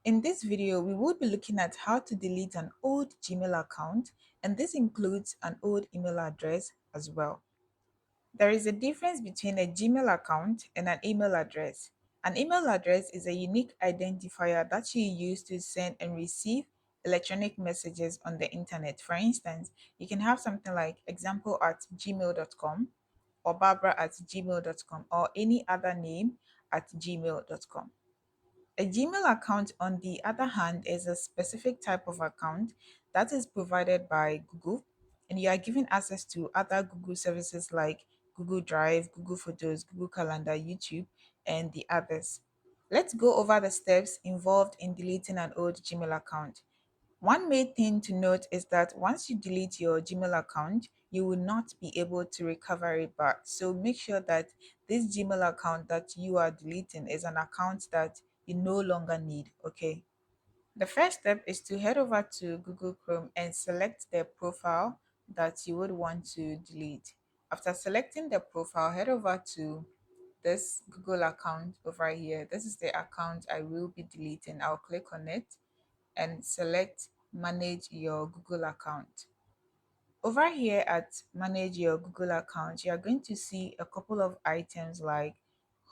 In this video, we will be looking at how to delete an old Gmail account, and this includes an old email address as well. There is a difference between a Gmail account and an email address. An email address is a unique identifier that you use to send and receive electronic messages on the internet. For instance, you can have something like example at gmail.com or barbara at gmail.com or any other name at gmail.com. A Gmail account, on the other hand, is a specific type of account that is provided by Google, and you are given access to other Google services like Google Drive, Google Photos, Google Calendar, YouTube, and the others. Let's go over the steps involved in deleting an old Gmail account. One main thing to note is that once you delete your Gmail account, you will not be able to recover it back. So make sure that this Gmail account that you are deleting is an account that you no longer need, okay? The first step is to head over to Google Chrome and select the profile that you would want to delete. After selecting the profile, head over to this Google account over here. This is the account I will be deleting. I'll click on it and select manage your Google account. Over here at manage your Google account, you are going to see a couple of items like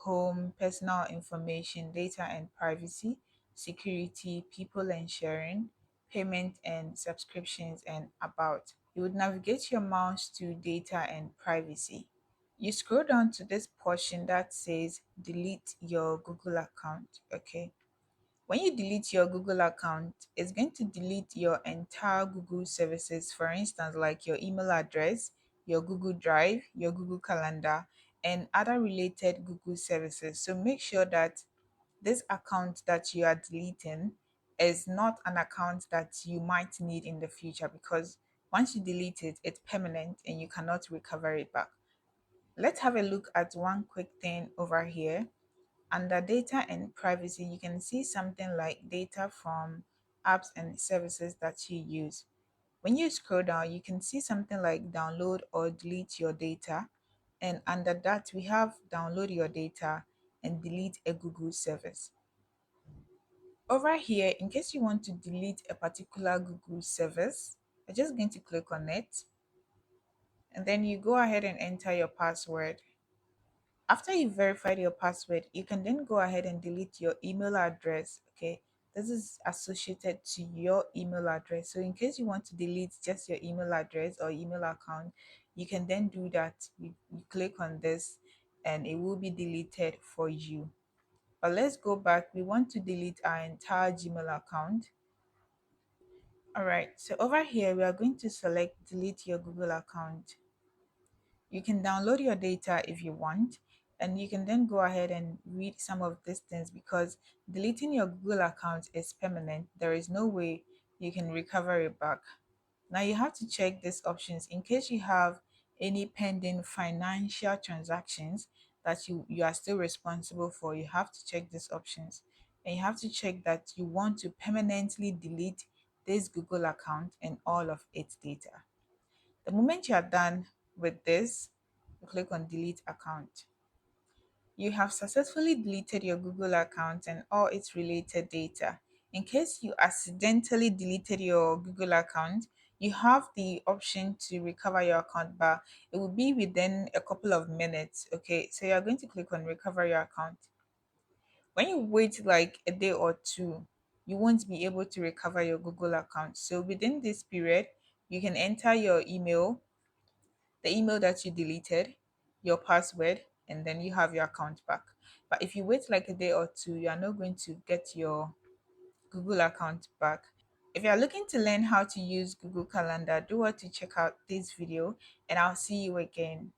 home, personal information, data and privacy, security, people and sharing, payment and subscriptions, and about. You would navigate your mouse to data and privacy. You scroll down to this portion that says delete your Google account. Okay. When you delete your Google account, it's going to delete your entire Google services, for instance, like your email address, your Google Drive, your Google Calendar, and other related Google services. So make sure that this account that you are deleting is not an account that you might need in the future, because once you delete it, it's permanent and you cannot recover it back. Let's have a look at one quick thing over here. Under data and privacy, you can see something like data from apps and services that you use. When you scroll down, you can see something like download or delete your data. And under that, we have download your data and delete a Google service. Over here, in case you want to delete a particular Google service, I'm just going to click on it. And then you go ahead and enter your password. After you verified your password, you can then go ahead and delete your email address. Okay, this is associated to your email address. So in case you want to delete just your email address or email account, you can then do that. You click on this and it will be deleted for you. But let's go back. We want to delete our entire Gmail account. All right, so over here, we are going to select delete your Google account. You can download your data if you want, and you can then go ahead and read some of these things, because deleting your Google account is permanent. There is no way you can recover it back. Now you have to check these options in case you have any pending financial transactions that you are still responsible for. You have to check these options, and you have to check that you want to permanently delete this Google account and all of its data. The moment you are done with this, you click on delete account. You have successfully deleted your Google account and all its related data. In case you accidentally deleted your Google account, you have the option to recover your account, but it will be within a couple of minutes. Okay, so you're going to click on recover your account. When you wait like a day or two, you won't be able to recover your Google account. So within this period, you can enter your email, the email that you deleted, your password, and then you have your account back. But if you wait like a day or two, you are not going to get your Google account back. If you are looking to learn how to use Google Calendar, do want to check out this video, and I'll see you again.